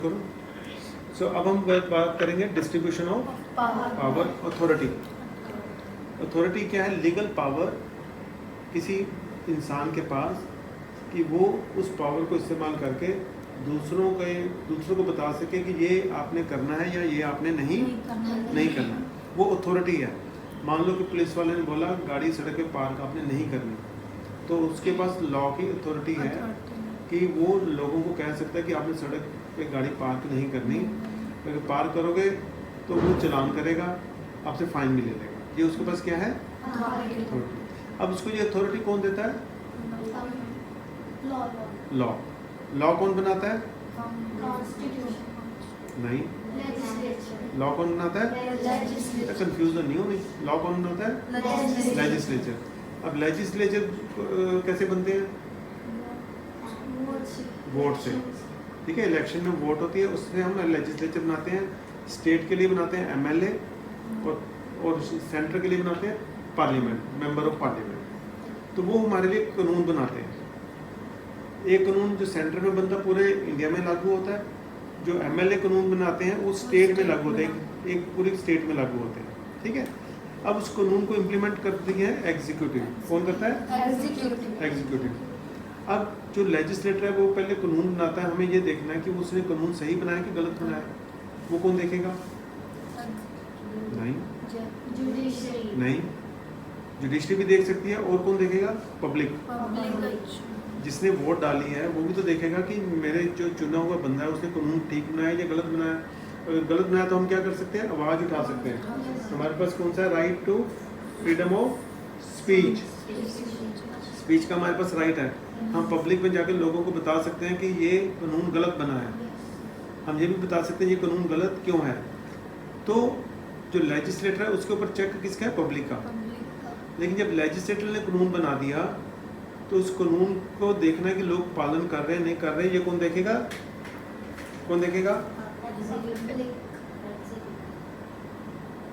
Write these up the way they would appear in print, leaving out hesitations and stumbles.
सो अब हम बात करेंगे distribution of power authority. Authority क्या है? लीगल पावर किसी इंसान के पास कि वो उस पावर को इस्तेमाल करके दूसरों को बता सके कि ये आपने करना है या ये आपने नहीं करना है। वो अथॉरिटी है। मान लो कि पुलिस वाले ने बोला गाड़ी सड़क पे पार्क आपने नहीं करनी, तो उसके पास लॉ की अथॉरिटी है कि वो लोगों को कह सकता है कि आपने सड़क पे गाड़ी पार्क नहीं करनी, अगर पार्क करोगे तो वो चालान करेगा, आपसे फाइन भी ले लेगा। ये उसके पास क्या है? अथॉरिटी। अब उसको ये अथॉरिटी कौन देता है? लॉ। लॉ कौन बनाता है? नहीं, लॉ कौन बनाता है? कंफ्यूज नहीं हो नहीं, लॉ कौन बनाता है? लेजिस्लेचर। अब लेजिस्लेचर कैसे बनते हैं? वोट से। ठीक है, इलेक्शन में वोट होती है, उससे हम लेजिस्लेचर बनाते हैं। स्टेट के लिए बनाते हैं एमएलए और सेंटर के लिए बनाते हैं पार्लियामेंट, मेंबर ऑफ पार्लियामेंट। तो वो हमारे लिए कानून बनाते हैं। एक कानून जो सेंटर में बनता है पूरे इंडिया में लागू होता है, जो एमएलए कानून बनाते हैं वो स्टेट में लागू होते हैं, एक पूरी स्टेट में लागू होते हैं। ठीक है, अब उस कानून को इम्प्लीमेंट करती है एग्जीक्यूटिव। कौन करता है? एग्जीक्यूटिव। अब जो लेजिस्लेटर है वो पहले कानून बनाता है, हमें ये देखना है कि उसने कानून सही बनाया कि गलत बनाया। वो कौन देखेगा? नहीं, जुडिशरी भी देख सकती है। और कौन देखेगा? पब्लिक। जिसने वोट डाली है वो भी तो देखेगा कि मेरे जो चुना हुआ बंदा है उसने कानून ठीक बनाया या गलत बनाया। अगर गलत बनाया तो हम क्या कर सकते हैं? आवाज़ उठा सकते हैं। हमारे पास कौन सा right to freedom of speech. Speech का हमारे पास राइट है। हम पब्लिक में जाकर लोगों को बता सकते हैं कि ये कानून गलत बना है। हम ये भी बता सकते हैं ये कानून गलत क्यों है। तो जो लेजिस्लेटर है उसके ऊपर चेक किसका है? पब्लिक का। लेकिन जब लेजिस्लेटर ने कानून बना दिया तो उस कानून को देखना है कि लोग पालन कर रहे हैं नहीं कर रहे, ये कौन देखेगा? कौन देखेगा?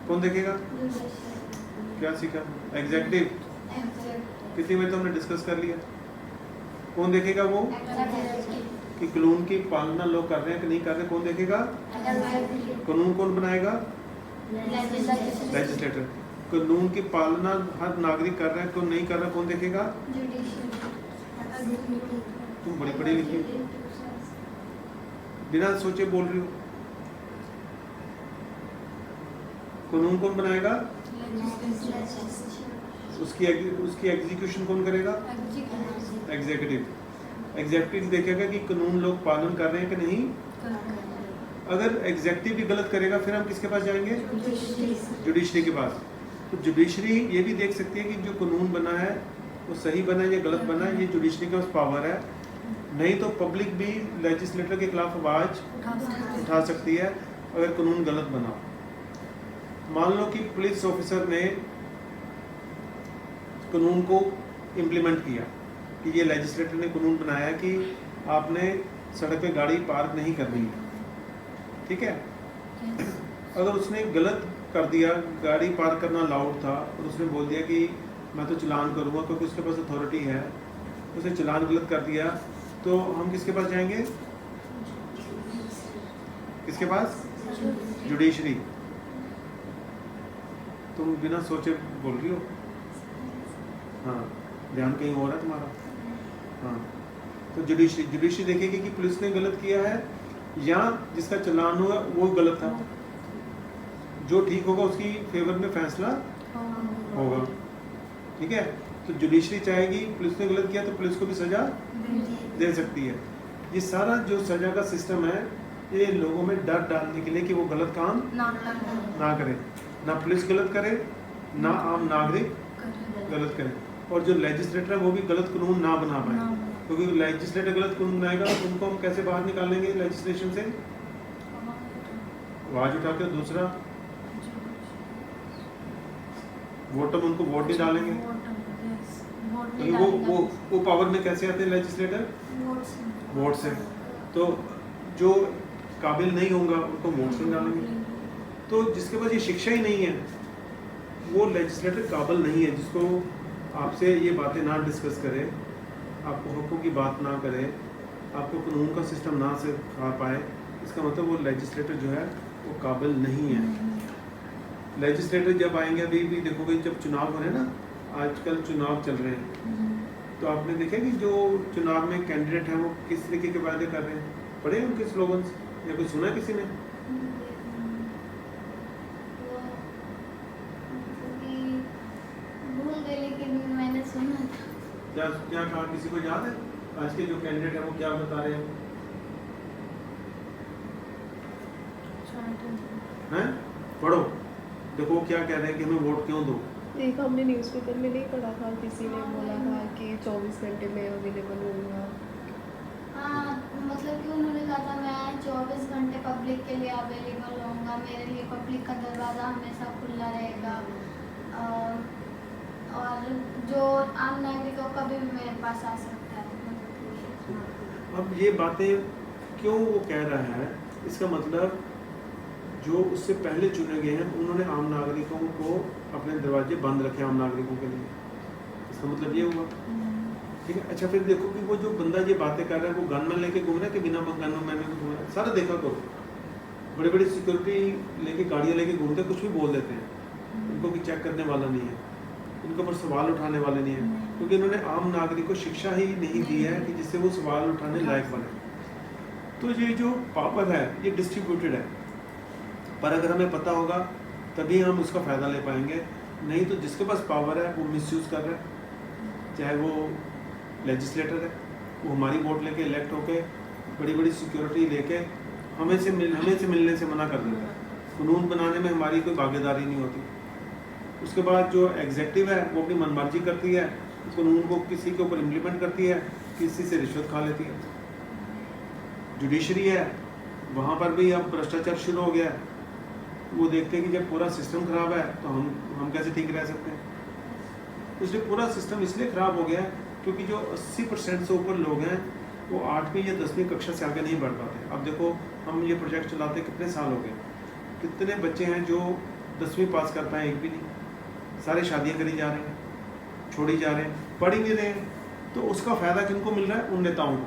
कौन देखेगा? क्या सीखा? एग्जीक्यूटिव। कितनी बार तो हमने डिस्कस कर लिया। कौन देखेगा वो कि कानून की पालना लोग कर रहे हैं कि नहीं कर रहे? कौन देखेगा? कानून कौन बनाएगा? लेजिस्लेटर। कानून की पालना हर नागरिक कर रहा है, कौन नहीं कर रहा? कौन देखेगा? तुम बड़ी पढ़ी लिखी बिना सोचे बोल रही हो। कानून कौन बनाएगा? उसकी एग्जीक्यूशन कौन करेगा? एग्जीक्यूटिव। एग्जीक्यूटिव देखेगा कि कानून लोग पालन कर रहे हैं कि नहीं। अगर एग्जीक्यूटिव भी गलत करेगा फिर हम किसके पास जाएंगे? जुडिशरी के पास। तो जुडिशरी ये भी देख सकती है कि जो कानून बना है वो सही बना है या गलत बना है। ये जुडिशरी के पास पावर है। नहीं तो पब्लिक भी लेजिस्लेटर के खिलाफ आवाज उठा सकती है अगर कानून गलत बना। मान लो कि पुलिस ऑफिसर ने कानून को इम्प्लीमेंट किया कि ये लेजिस्लेटर ने कानून बनाया कि आपने सड़क पे गाड़ी पार्क नहीं करनी है। ठीक है, अगर उसने गलत कर दिया, गाड़ी पार्क करना अलाउड था और उसने बोल दिया कि मैं तो चालान करूँगा क्योंकि उसके पास अथॉरिटी है, उसने चालान गलत कर दिया, तो हम किसके पास जाएंगे? किसके पास? जुडिशरी। तुम बिना सोचे बोल रही हो। हाँ, ध्यान कहीं और है तुम्हारा। हाँ, तो जुडिशरी देखेगी कि पुलिस ने गलत किया है या जिसका चालान हुआ वो गलत था। जो ठीक होगा उसकी फेवर में फैसला होगा। ठीक है, तो जुडिशरी चाहेगी पुलिस ने गलत किया तो पुलिस को भी सजा दे सकती है। ये सारा जो सजा का सिस्टम है ये लोगों में डर डालने के लिए कि वो गलत काम ना करे, ना पुलिस गलत करे ना आम नागरिक गलत करे। और जो लेजिस्लेटर है वो भी गलत कानून ना बना पाए, क्योंकि लेजिस्लेटर गलत कानून बनाएगा तो उनको हम कैसे बाहर निकालेंगे लेजिस्लेशन से? आवाज उठा के। दूसरा, वोट हम उनको वोट नहीं डालेंगे। वो पावर में कैसे आते हैं लेजिस्लेटर? वोट से। तो जो काबिल नहीं होगा उनको वोट से डालेंगे। तो जिसके पास ये शिक्षा ही नहीं है वो लेजिस्लेटर काबिल नहीं है। जिसको आपसे ये बातें ना डिस्कस करे, आपको हकों की बात ना करे, आपको कानून का सिस्टम ना सिखा पाए, इसका मतलब वो लेजिस्लेटर जो है वो काबिल नहीं है। लेजिस्लेटर जब आएंगे, अभी भी देखोगे जब चुनाव हो रहे हैं ना, आजकल चुनाव चल रहे हैं, तो आपने देखा कि जो चुनाव में कैंडिडेट हैं वो किस तरीके के वादे कर रहे हैं, पढ़े उनके स्लोगन्स या कुछ सुना किसी ने? मैंने सुना क्या क्या कहा, किसी को याद है आज के जो कैंडिडेट है वो क्या बता रहे हैं? हैं? पढ़ो, देखो क्या कह रहे हैं कि हमें वोट क्यों दो। एक हमने न्यूज़पेपर में नहीं पढ़ा था, किसी ने बोला था कि 24 घंटे में अवेलेबल होगा। हाँ, मतलब कि उन्होंने कहा था मैं 24 घंटे पब्लिक के लिए अवेलेबल रहूँगा, मेरे लिए पब्लिक का दरवाज़ा हमेशा खुला रहेगा, और जो आम नागरिकों कभी भी मेरे पास आ सकता है। अब ये बातें क्यों वो कह रहा है, इसका मतलब जो उससे पहले चुने गए हैं उन्होंने आम नागरिकों को अपने दरवाजे बंद रखे आम नागरिकों के लिए, इसका मतलब ये हुआ। ठीक है, अच्छा फिर देखो कि वो जो बंदा ये बातें कर रहा है वो गन में लेके घूम रहा है कि बिना गन में घूम रहा है, सारा देखा करो। बड़ी बड़ी सिक्योरिटी लेके गाड़ियाँ लेके घूमते कुछ भी बोल देते हैं, उनको भी चेक करने वाला नहीं है, इनके ऊपर सवाल उठाने वाले नहीं है, क्योंकि इन्होंने आम नागरिक को शिक्षा ही नहीं दी है कि जिससे वो सवाल उठाने लायक बने। तो ये जो पावर है ये डिस्ट्रीब्यूटेड है, पर अगर हमें पता होगा तभी हम उसका फ़ायदा ले पाएंगे, नहीं तो जिसके पास पावर है वो मिसयूज़ कर रहा है। चाहे वो लेजिस्लेटर है, वो हमारी वोट लेके इलेक्ट होके बड़ी बड़ी सिक्योरिटी लेके हमें से मिलने से मना कर देता है, कानून बनाने में हमारी कोई भागीदारी नहीं होती। उसके बाद जो एग्जेक्टिव है वो अपनी मनमर्जी करती है, उस कानून को किसी के ऊपर इम्प्लीमेंट करती है, किसी से रिश्वत खा लेती है। जुडिशरी है, वहाँ पर भी अब भ्रष्टाचार शुरू हो गया है, वो देखते हैं कि जब पूरा सिस्टम ख़राब है तो हम कैसे ठीक रह सकते हैं। इसलिए पूरा सिस्टम इसलिए ख़राब हो गया है क्योंकि जो 80% से ऊपर लोग हैं वो 8वीं या 10वीं कक्षा से आगे नहीं बढ़ पाते। अब देखो हम ये प्रोजेक्ट चलाते कितने साल हो गए, कितने बच्चे हैं जो 10वीं पास कर पाए, एक भी नहीं, सारे शादियाँ करी जा रहे हैं, छोड़ी जा रहे हैं, पढ़ ही नहीं रहे हैं। तो उसका फ़ायदा किनको मिल रहा है? उन नेताओं को,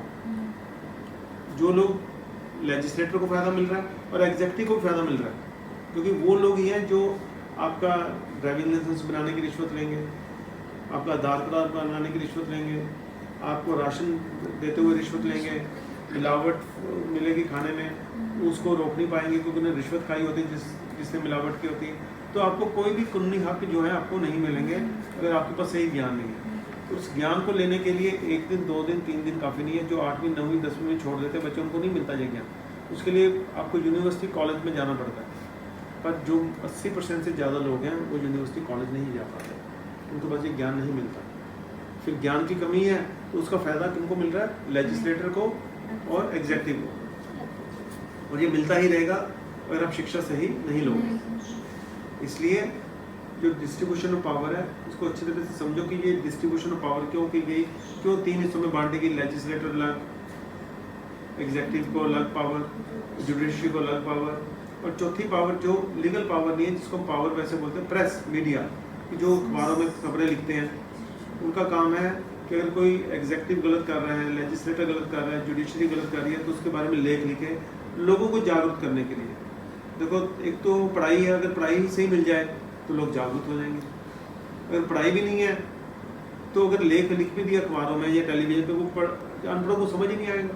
जो लोग लेजिस्लेटर को फ़ायदा मिल रहा है और एग्जेक्टिव को फ़ायदा मिल रहा है, क्योंकि वो लोग ही हैं जो आपका ड्राइविंग लाइसेंस बनाने की रिश्वत लेंगे, आपका आधार कार्ड बनाने की रिश्वत लेंगे, आपको राशन देते हुए रिश्वत लेंगे, मिलावट मिलेगी खाने में, उसको रोक नहीं पाएंगे क्योंकि उन्हें रिश्वत खाई होती है जिससे मिलावट की होती है। तो आपको कोई भी कानूनी हक जो है आपको नहीं मिलेंगे अगर आपके पास सही ज्ञान नहीं है। तो उस ज्ञान को लेने के लिए 1 दिन 2 दिन 3 दिन काफ़ी नहीं है। जो 8वीं 9वीं 10वीं में छोड़ देते बच्चे, उनको नहीं मिलता ये ज्ञान, उसके लिए आपको यूनिवर्सिटी कॉलेज में जाना पड़ता है। पर जो 80% से ज़्यादा लोग हैं वो यूनिवर्सिटी कॉलेज नहीं जा पाते, उनको बस ये ज्ञान नहीं मिलता। फिर ज्ञान की कमी है तो उसका फ़ायदा किनको मिल रहा है? लेजिस्लेटर को और एग्जेक्टिव को, और ये मिलता ही रहेगा अगर आप शिक्षा सही नहीं लोगे। इसलिए जो डिस्ट्रीब्यूशन ऑफ पावर है उसको अच्छी तरह से समझो कि ये डिस्ट्रीब्यूशन ऑफ पावर क्यों की गई, क्यों 3 हिस्सों में बांटी गई, लेजिस्लेटर अलग, एग्जेक्टिव को अलग पावर, जुडिशरी को अलग पावर, और चौथी पावर जो लीगल पावर नहीं है, जिसको पावर वैसे बोलते हैं प्रेस मीडिया, जो अखबारों में खबरें लिखते हैं, उनका काम है कि अगर कोई एग्जेक्टिव गलत कर रहा है, लेजिस्लेटर गलत कर रहा है, जुडिशरी गलत कर रही है, तो उसके बारे में लेख लिखे लोगों को जागरूक करने के लिए। देखो एक तो पढ़ाई है, अगर पढ़ाई सही मिल जाए तो लोग जागरूक हो जाएंगे। अगर पढ़ाई भी नहीं है तो अगर लेख लिख भी दिया अखबारों में या टेलीविजन पे, वो अनपढ़ों को समझ ही नहीं आएगा।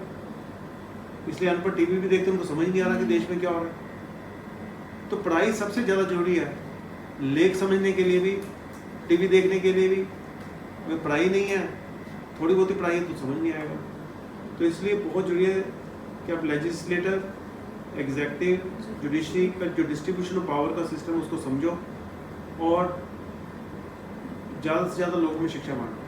इसलिए अनपढ़ टीवी भी देखते हैं, उनको समझ नहीं आ रहा कि देश में क्या हो रहा है। तो पढ़ाई सबसे ज़्यादा जरूरी है, लेख समझने के लिए भी, टीवी देखने के लिए भी। अगर पढ़ाई नहीं है, थोड़ी बहुत ही पढ़ाई है तो समझ नहीं आएगा। तो इसलिए बहुत जरूरी है कि आप लेजिस्लेटर, एग्जेक्टिव, जुडिशरी का जो डिस्ट्रीब्यूशन ऑफ पावर का सिस्टम उसको समझो और ज़्यादा से ज़्यादा लोगों में शिक्षा बांटो।